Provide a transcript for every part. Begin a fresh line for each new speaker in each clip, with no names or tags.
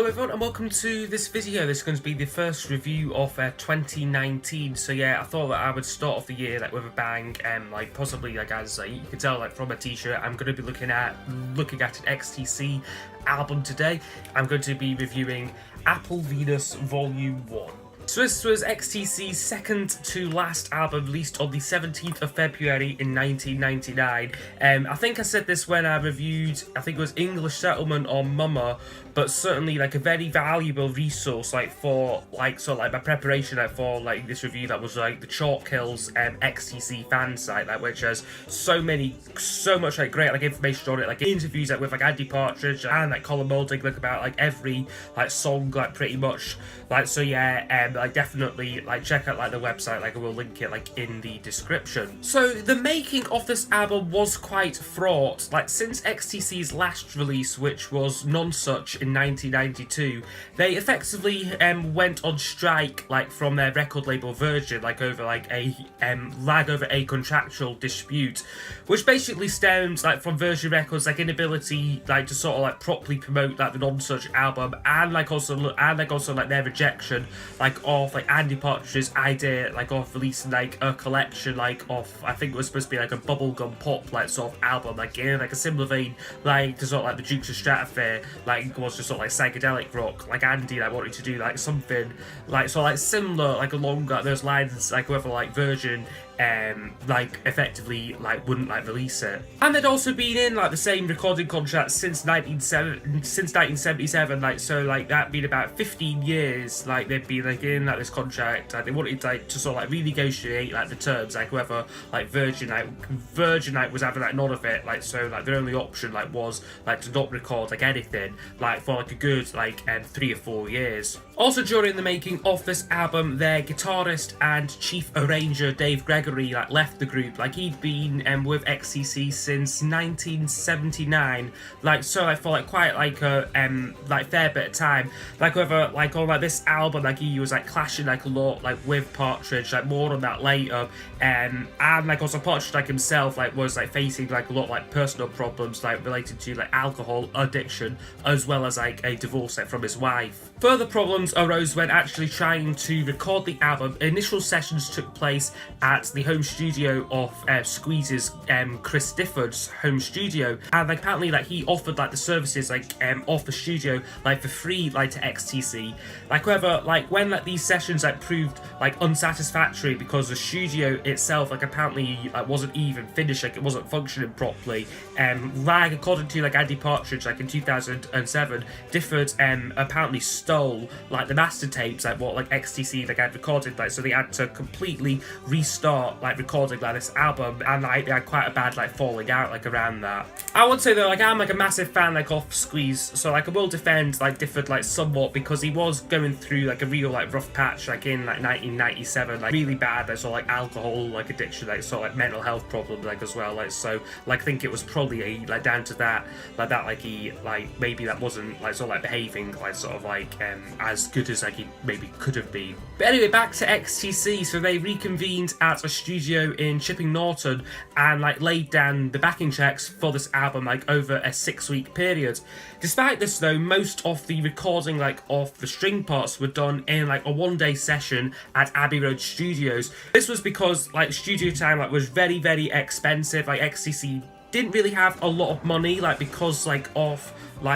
Hello everyone and welcome to this video. This is going to be the first review of 2019. So yeah, I thought that I would start off the year with a bang, possibly as you can tell from a t-shirt, I'm going to be looking at an XTC album today. I'm going to be reviewing Apple Venus Volume 1. So this was XTC's second to last album, released on the 17th of February in 1999. I think I said this when I reviewed, I think it was English Settlement or Mama, but certainly a very valuable resource for my preparation for this review. That was the Chalk Hills XTC fan site, which has so much great information on it, interviews with Andy Partridge and Colin Moulding about every song pretty much. Definitely check out the website. I will link it in the description. So the making of this album was quite fraught. Since XTC's last release, which was Nonsuch in 1992, they effectively went on strike from their record label Virgin over a contractual dispute, which basically stems from Virgin Records inability to sort of properly promote the Nonsuch album, and also their rejection of Andy Partridge's idea of releasing a collection of, I think it was supposed to be a bubblegum pop sort of album in a similar vein to sort of the Dukes of Stratosphere, was just sort of psychedelic rock. Andy wanted to do something similar along those lines, whether Virgin effectively wouldn't release it. And they'd also been in the same recording contract since 1977, so that being about 15 years they'd been in this contract. They wanted to sort of renegotiate the terms, whether Virgin was having none of it, so their only option was to not record anything for a good 3 or 4 years. Also during the making of this album, their guitarist and chief arranger Dave Gregory left the group. He'd been with XTC since 1979, for quite a fair bit of time. However, on this album, he was clashing a lot with Partridge, more on that later. And also Partridge himself was facing a lot of personal problems related to alcohol addiction, as well as a divorce from his wife. Further problems arose when actually trying to record the album. Initial sessions took place at the home studio of Squeeze's Chris Difford's home studio, and apparently he offered the services of the studio for free to XTC. However, when these sessions proved unsatisfactory because the studio itself apparently wasn't even finished, it wasn't functioning properly. According to Andy Partridge, in 2007, Difford apparently stole the master tapes what XTC had recorded, so they had to completely restart recording this album, and they had quite a bad falling out around that. I would say though, I'm a massive fan of Squeeze, so I will defend Difford somewhat, because he was going through a real rough patch in 1997, really bad alcohol addiction, mental health problems as well, so I think it was probably down to that he maybe that wasn't behaving as good as he maybe could have been. But anyway, back to XTC. So they reconvened at a studio in Chipping Norton and laid down the backing tracks for this album over a 6-week period. Despite this though, most of the recording of the string parts were done in a one-day session at Abbey Road Studios. This was because studio time was very, very expensive. XTC didn't really have a lot of money because of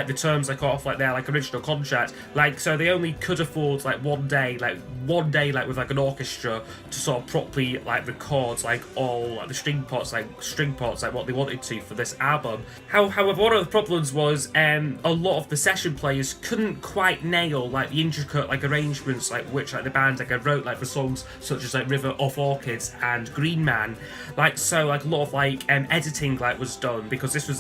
the terms of their original contract, so they only could afford one day with an orchestra to sort of properly record all the string parts what they wanted to for this album. However, one of the problems was a lot of the session players couldn't quite nail the intricate arrangements which the band wrote for songs such as River of Orchids and Green Man. So a lot of editing was done, because this was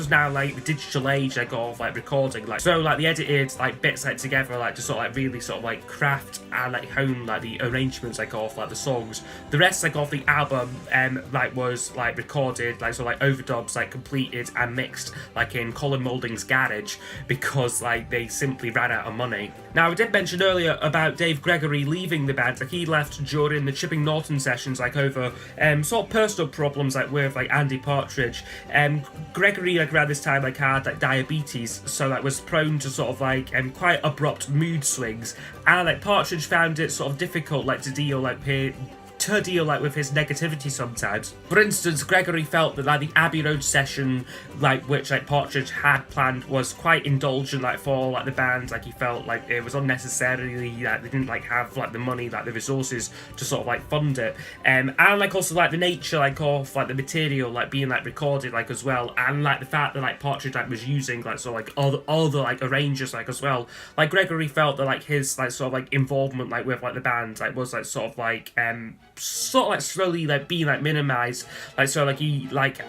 now the digital age of recording, so the edited bits together to sort of really sort of craft and hone the arrangements of the songs. The rest of the album was recorded overdubs completed and mixed in Colin Moulding's garage, because they simply ran out of money. Now I did mention earlier about Dave Gregory leaving the band. He left during the Chipping Norton sessions over sort of personal problems with Andy Partridge. Gregory, like around this time, like had like diabetes, so like was prone to sort of like quite abrupt mood swings, and like Partridge found it sort of difficult like to deal with his negativity sometimes. For instance, Gregory felt that like the Abbey Road session, like which like Partridge had planned, was quite indulgent like for like the band. Like he felt like it was unnecessarily like they didn't like have like the money, like the resources to sort of like fund it. And like also like the nature like of like the material like being like recorded like as well, and like the fact that like Partridge like was using like sort of like other like arrangers like as well. Like Gregory felt that like his like sort of like involvement like with like the band like was like sort of like slowly like being like minimized, like so like he like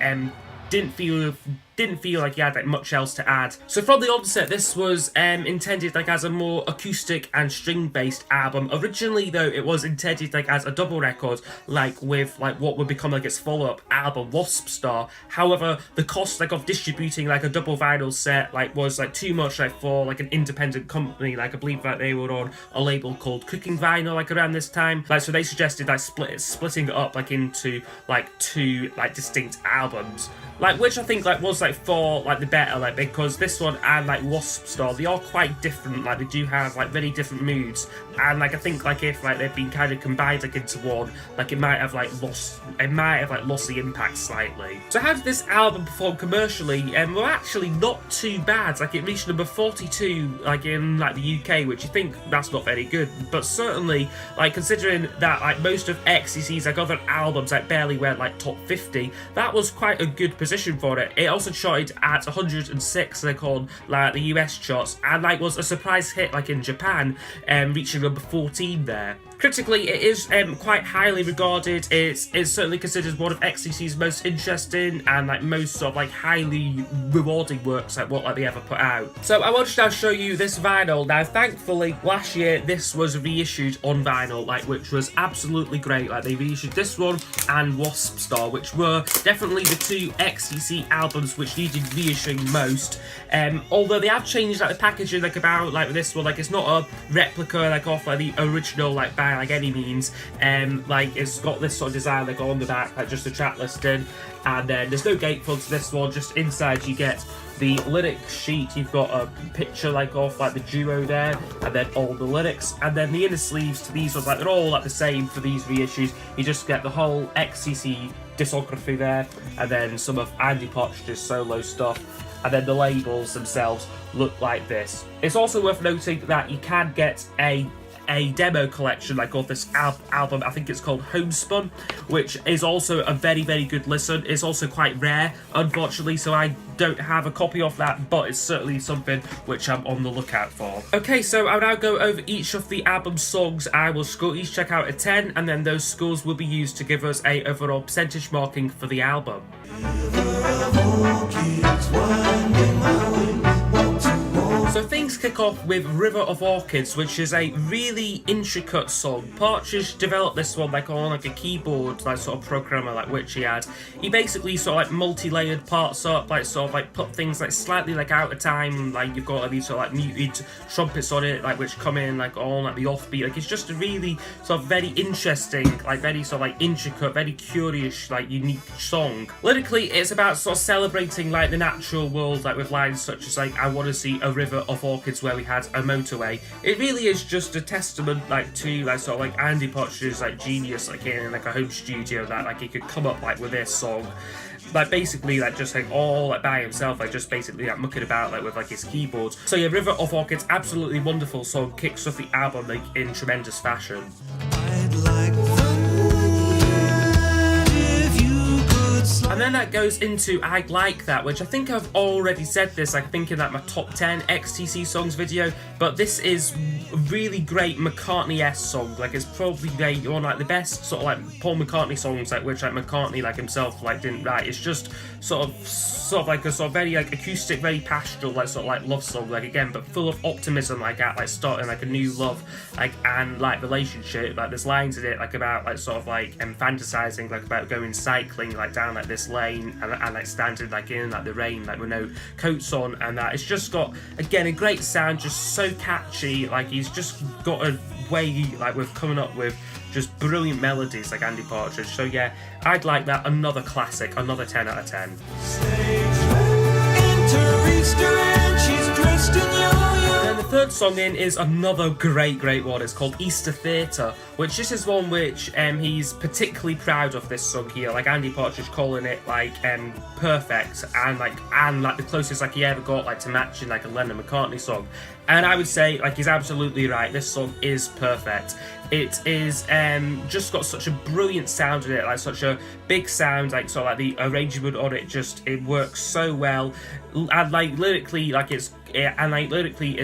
didn't feel like he had like much else to add. So from the onset, this was intended like as a more acoustic and string-based album. Originally though, it was intended like as a double record, like with like what would become like its follow-up album, Wasp Star. However, the cost like of distributing like a double vinyl set like was like too much like for like an independent company. Like I believe that they were on a label called Cooking Vinyl like around this time. Like so they suggested like splitting it up like into like two like distinct albums. Like which I think like was like for like the better, like because this one and like Wasp Star, they are quite different. Like they do have like very different moods, and like I think like if like they've been kind of combined like into one, like it might have lost the impact slightly. So how did this album perform commercially? Well, actually not too bad. Like it reached number 42 like in like the UK, which you think that's not very good, but certainly like considering that like most of XTC's like other albums like barely went like top 50, that was quite a good position for it. It also charted at 106 like on like the US charts, and like was a surprise hit like in Japan, reaching number 14 there. Critically, it is quite highly regarded. It's certainly considered one of XTC's most interesting and like most sort of like highly rewarding works like what like they ever put out. So I want to now show you this vinyl. Now, thankfully, last year this was reissued on vinyl, like which was absolutely great. Like they reissued this one and Wasp Star, which were definitely the two XTC albums which needed reissuing most. Although they have changed like the packaging like about like this one, like it's not a replica like off like the original like by like any means. Like it's got this sort of design like on the back, like just a track listing, and then there's no gatefold to this one. Just inside you get the lyric sheet. You've got a picture like of like the duo there, and then all the lyrics, and then the inner sleeves to these ones, like they're all like the same for these reissues. You just get the whole XTC discography there, and then some of Andy Partridge's solo stuff, and then the labels themselves look like this. It's also worth noting that you can get a demo collection like of this album. I think it's called Homespun, which is also a very, very good listen. It's also quite rare, unfortunately, so I don't have a copy of that, but it's certainly something which I'm on the lookout for. Okay, so I'll now go over each of the album's songs. I will score each track out of 10, and then those scores will be used to give us a overall percentage marking for the album. So things kick off with River of Orchids, which is a really intricate song. Partridge developed this one like on like a keyboard like sort of programmer like which he had. He basically sort of like multi-layered parts up, like sort of like put things like slightly like out of time, like you've got like these sort of like muted trumpets on it, like which come in like on like the offbeat. Like it's just a really sort of very interesting, like very sort of like intricate, very curious, like unique song. Lyrically, it's about sort of celebrating like the natural world, like with lines such as like I want to see a river of orchids where we had a motorway. It really is just a testament like to like sort of like Andy Partridge's like genius like in like a home studio, that like he could come up like with this song like basically like just like all like by himself, like just basically like mucking about like with like his keyboard. So yeah, River of Orchids, absolutely wonderful song, kicks off the album like in tremendous fashion. And then that goes into I'd Like That, which I think I've already said this, I think in like my top 10 XTC songs video, but this is a really great McCartney-esque song. Like it's probably one like the best sort of like Paul McCartney songs like which like McCartney like himself like didn't write. It's just sort of like a sort of very like acoustic, very pastoral like sort of like love song, like again but full of optimism, like at like starting like a new love like and like relationship. Like there's lines in it like about like sort of like fantasizing like about going cycling like down like this lane and like standing like in like the rain like with no coats on, and that it's just got again a great sound, just so catchy. Like he's just got a way like with coming up with just brilliant melodies like Andy Partridge. So yeah, I'd like that. Another classic, another 10 out of 10. And the third song in is another great one. It's called Easter Theatre, which this is one which he's particularly proud of, this song here. Like Andy Partridge calling it like perfect and like the closest like he ever got like to matching like a Lennon McCartney song. And I would say like he's absolutely right. This song is perfect. It is just got such a brilliant sound in it, like such a big sound, like sort of like the arrangement on it, just it works so well. And like lyrically, like it's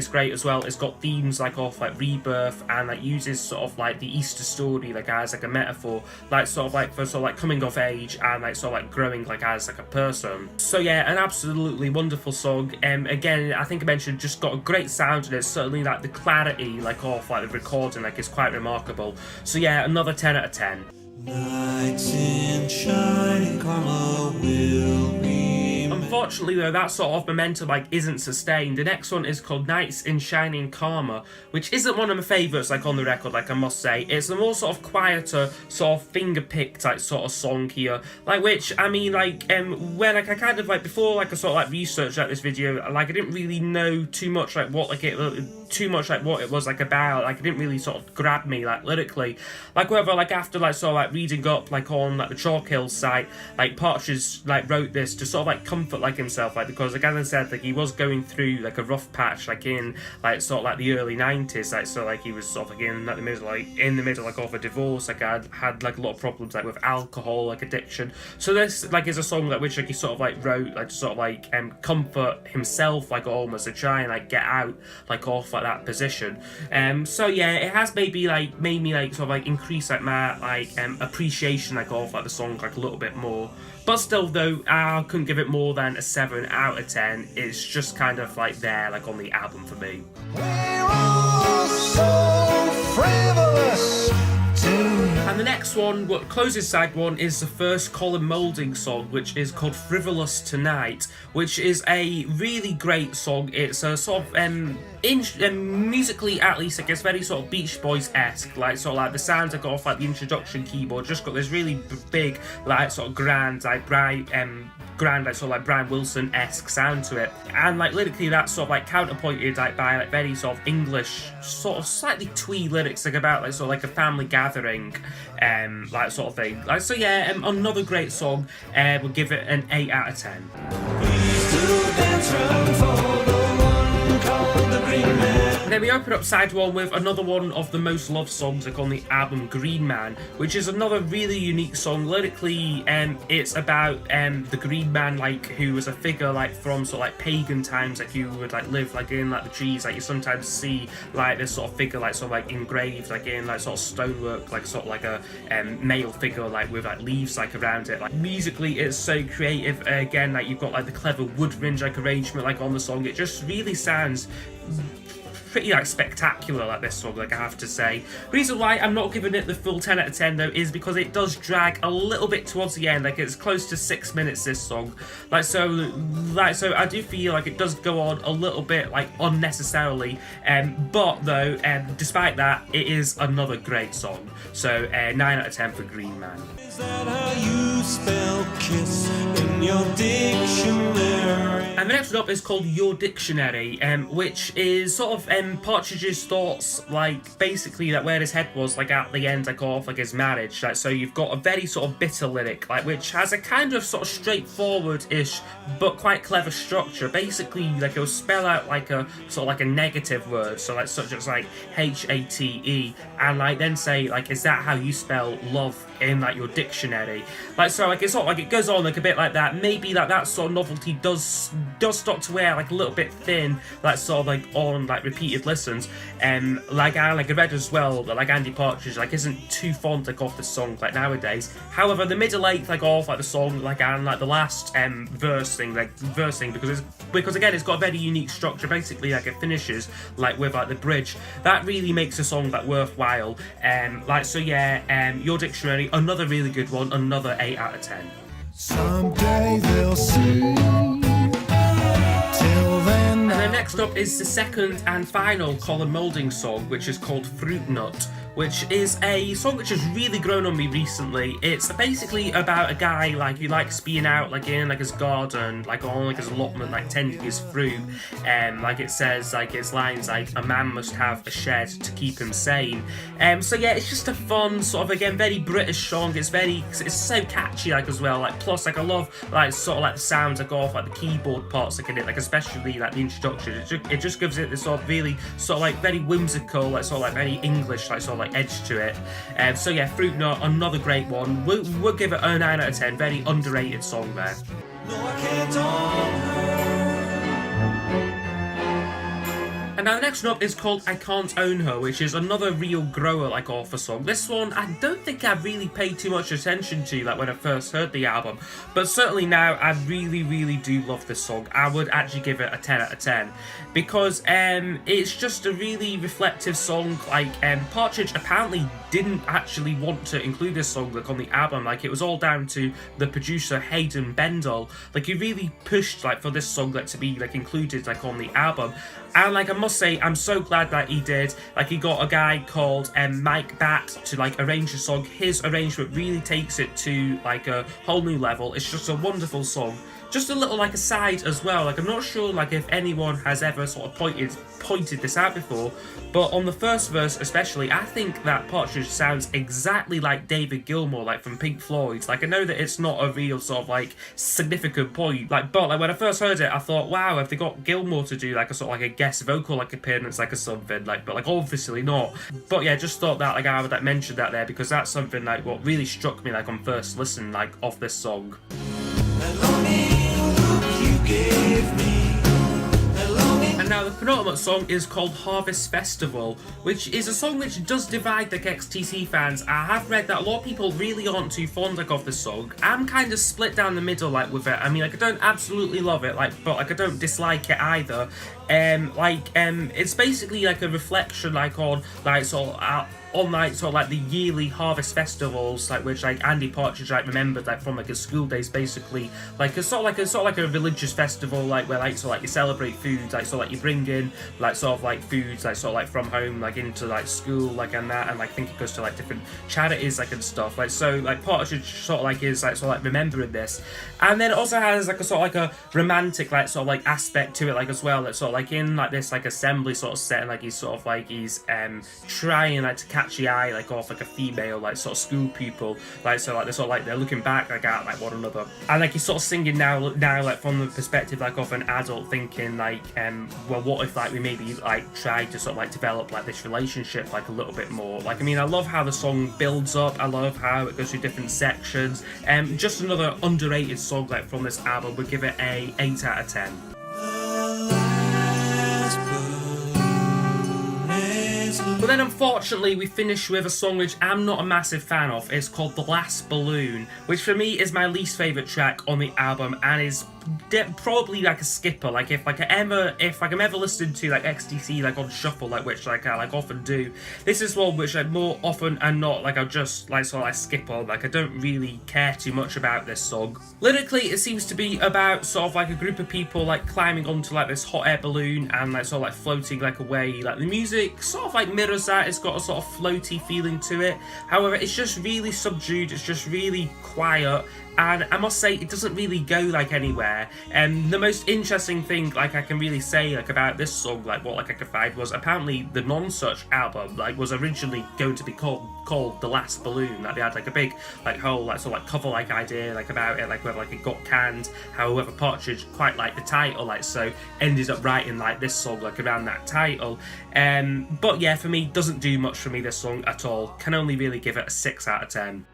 great as well. It's got themes like of like rebirth, and like uses sort of like the Easter story like as like a metaphor, like sort of like for sort of like coming of age and like sort of like growing like as like a person. So yeah, an absolutely wonderful song. Again, I think I mentioned just got a great sound in it. Certainly like the clarity like of like the recording like is quite remarkable. So yeah, another 10 out of 10. Nights in shining karma will be. Unfortunately though, that sort of momentum like isn't sustained. The next one is called Nights in Shining Karma, which isn't one of my favourites like on the record, like I must say. It's a more sort of quieter, sort of finger-picked like sort of song here. Like which, I mean like when like I kind of like before like I sort of like researched out this video, like I didn't really know too much like what like it what it was like about. Like it didn't really sort of grab me like lyrically. Like whether like after like sort of like reading up like on like the Chalk Hill site, like Partridge like wrote this to sort of like comfort like himself, like because like as I said, like he was going through like a rough patch like in like sort of like the early 90s, like so like he was sort of like in like the middle like of a divorce, like had like a lot of problems like with alcohol like addiction. So this like is a song like which like he sort of like wrote like to sort of like comfort himself, like almost to try and like get out like off like that position. So yeah, it has maybe like made me like sort of like increase like my like appreciation like of like the song like a little bit more. But still though, I couldn't give it more than a 7 out of 10. It's just kind of like there like on the album for me. We're all so frivolous. And the next one, what closes side one, is the first Colin Moulding song, which is called Frivolous Tonight, which is a really great song. It's a sort of musically at least, like it's very sort of Beach Boys-esque, like sort of like the sounds that got off like the introduction keyboard, just got this really big, like sort of grand, like bright, like sort of like Brian Wilson-esque sound to it, and like lyrically that's sort of like counterpointed like by like very sort of English, sort of slightly twee lyrics like about like sort of like a family gathering, like sort of thing. Like so yeah, another great song. We'll give it an 8 out of 10. And then we open up side one with another one of the most loved songs like on the album, Green Man, which is another really unique song. Lyrically, it's about the Green Man, like who was a figure like from sort of like pagan times, like who would like live like in like the trees, like you sometimes see like this sort of figure like sort of like engraved like in like sort of stonework, like sort of like a male figure like with like leaves like around it. Like musically it's so creative. Again, like you've got like the clever woodwind like arrangement like on the song. It just really sounds pretty like spectacular like this song, like I have to say. Reason why I'm not giving it the full 10 out of 10 though is because it does drag a little bit towards the end. Like it's close to 6 minutes, this song, so I do feel like it does go on a little bit like unnecessarily, but though despite that, it is another great song. So 9 out of 10 for Green Man. Is that how you spell kiss in your dictionary? And the next one up is called Your Dictionary, which is sort of Partridge's thoughts, like basically that where his head was like at the end like of like his marriage. Like so you've got a very sort of bitter lyric like which has a kind of sort of straightforward-ish but quite clever structure. Basically like it'll spell out like a sort of like a negative word, so like such as like HATE, and like then say like, is that how you spell love in like your dictionary? Like so like it's sort of like it goes on like a bit like that. Maybe like that sort of novelty does start to wear like a little bit thin, like sort of like on like repeated listens. Like I read as well that like Andy Partridge like isn't too fond like of the song like nowadays. However, the middle eighth like of like the song like and like the last versing because again it's got a very unique structure. Basically like it finishes like with like the bridge that really makes the song like worthwhile. Like so yeah, Your Dictionary, another really good one, another 8 out of 10. Someday they'll see. Till then. And the next next up is the second and final Colin Moulding song, which is called Fruit Nut, which is a song which has really grown on me recently. It's basically about a guy like who likes being out like in like his garden, like on like his allotment, like tending his fruit. Like it says, like its lines like a man must have a shed to keep him sane. So yeah, it's just a fun sort of again very British song. It's so catchy like as well. Like plus like I love like sort of like the sounds that go off like the keyboard parts like in it, like especially like the introduction. It just gives it this sort of really sort of like very whimsical, like sort of like very English like sort of like edge to it. So yeah, Fruit Nut, another great one. We'll give it a 9 out of 10. Very underrated song there. No, I can't own her. And now the next one up is called I Can't Own Her, which is another real grower like author song. This one I don't think I really paid too much attention to like when I first heard the album, but certainly now I really do love this song. I would actually give it a 10 out of 10 because it's just a really reflective song. Like Partridge apparently didn't actually want to include this song like on the album. Like it was all down to the producer Hayden Bendall. Like he really pushed like for this song like to be like included like on the album. And like I must say, I'm so glad that he did. Like he got a guy called Mike Batt to like arrange the song. His arrangement really takes it to like a whole new level. It's just a wonderful song. Just a little like aside as well, like I'm not sure like if anyone has ever sort of pointed this out before, but on the first verse especially, I think that Partridge sounds exactly like David Gilmour, like from Pink Floyd. Like I know that it's not a real sort of like significant point, like but like when I first heard it, I thought, wow, have they got Gilmour to do like a sort of like a guest vocal like appearance like or something, like but like obviously not. But yeah, just thought that like I would like mention that there because that's something like what really struck me like on first listen like of this song. And now the penultimate song is called Harvest Festival, which is a song which does divide the XTC fans. I have read that a lot of people really aren't too fond like of this song. I'm kind of split down the middle like with it. I mean like I don't absolutely love it, like but like I don't dislike it either. It's basically like a reflection like on like sort of on like sort of like the yearly harvest festivals, like which like Andy Partridge like remembered like from like his school days, basically like a sort of like a religious festival, like where like sort of like you celebrate food, like sort of like you bring in like sort of like foods like sort of like from home like into like school like and that, and like I think it goes to like different charities like and stuff like so like Partridge sort of like is like sort of like remembering this, and then it also has like a sort of like a romantic like sort of like aspect to it like as well, like sort of like in like this like assembly sort of setting, like he's sort of like he's trying like to catch the eye like off like a female like sort of school pupil, like so like they're sort of like they're looking back like at like one another, and like he's sort of singing now like from the perspective like of an adult thinking like well what if like we maybe like tried to sort of like develop like this relationship like a little bit more. Like I mean I love how the song builds up, I love how it goes through different sections, just another underrated song like from this album. Would give it a 8 out of 10. But then unfortunately we finish with a song which I'm not a massive fan of. It's called The Last Balloon, which for me is my least favourite track on the album and is probably like a skipper. Like if I'm ever listening to like XTC like on shuffle, like which like I like often do, this is one which like more often and not like I'll just like sort of like skip on. Like I don't really care too much about this song. Lyrically it seems to be about sort of like a group of people like climbing onto like this hot air balloon and like sort of like floating like away. Like the music sort of like mirrors that. It's got a sort of floaty feeling to it. However, it's just really subdued, it's just really quiet, and I must say it doesn't really go like anywhere. And the most interesting thing like I can really say like about this song, like what like I could find, was apparently the Non-Such album like was originally going to be called The Last Balloon. Like they had like a big like whole like sort of like cover like idea like about it, like whether like it got canned. However, Partridge quite liked the title, like so ended up writing like this song like around that title. But yeah, for me doesn't do much for me this song at all. Can only really give it a 6 out of 10.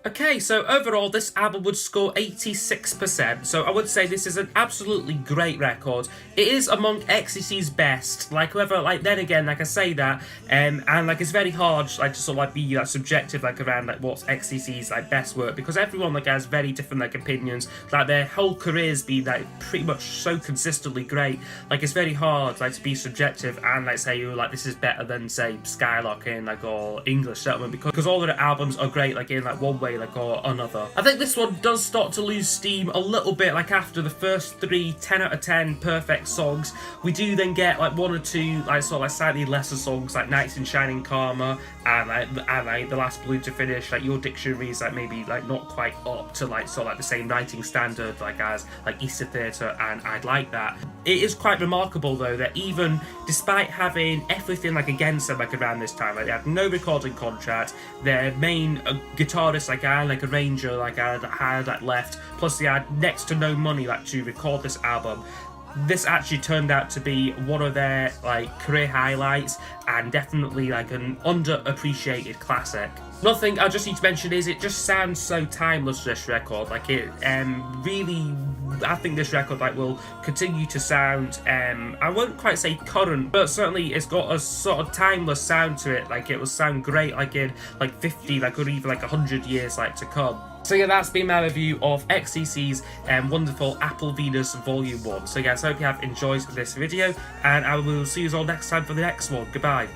Okay, so overall this album would score 86%, so I would say this is an absolutely great record. It is among XTC's best, like whether, like then again, like I say that, and like it's very hard like to sort of like be like subjective like around like what's XTC's like best work, because everyone like has very different like opinions, like their whole careers be like pretty much so consistently great, like it's very hard like to be subjective and like say you like this is better than say Skylarking like or English Settlement, because all of their albums are great like in like one way way, like, or another. I think this one does start to lose steam a little bit, like after the first 3 10 out of 10 perfect songs. We do then get like 1 or 2 like sort of like slightly lesser songs, like Nights in Shining Karma and like The Last Balloon to Finish. Like your dictionary is like maybe like not quite up to like sort of like the same writing standard like as like Easter Theatre and I'd Like That. It is quite remarkable though that even despite having everything like against them like around this time, like they had no recording contract, their main guitarist like arranger like had like left, plus they had next to no money like to record this album. This actually turned out to be one of their like career highlights and definitely like an underappreciated classic. Another thing I just need to mention is it just sounds so timeless, this record. Like it really, I think this record like will continue to sound I won't quite say current, but certainly it's got a sort of timeless sound to it. Like it will sound great like in like 50 like or even like 100 years like to come. So yeah, that's been my review of XTC's wonderful Apple Venus Volume 1. So guys, I hope you have enjoyed this video, and I will see you all next time for the next one. Goodbye.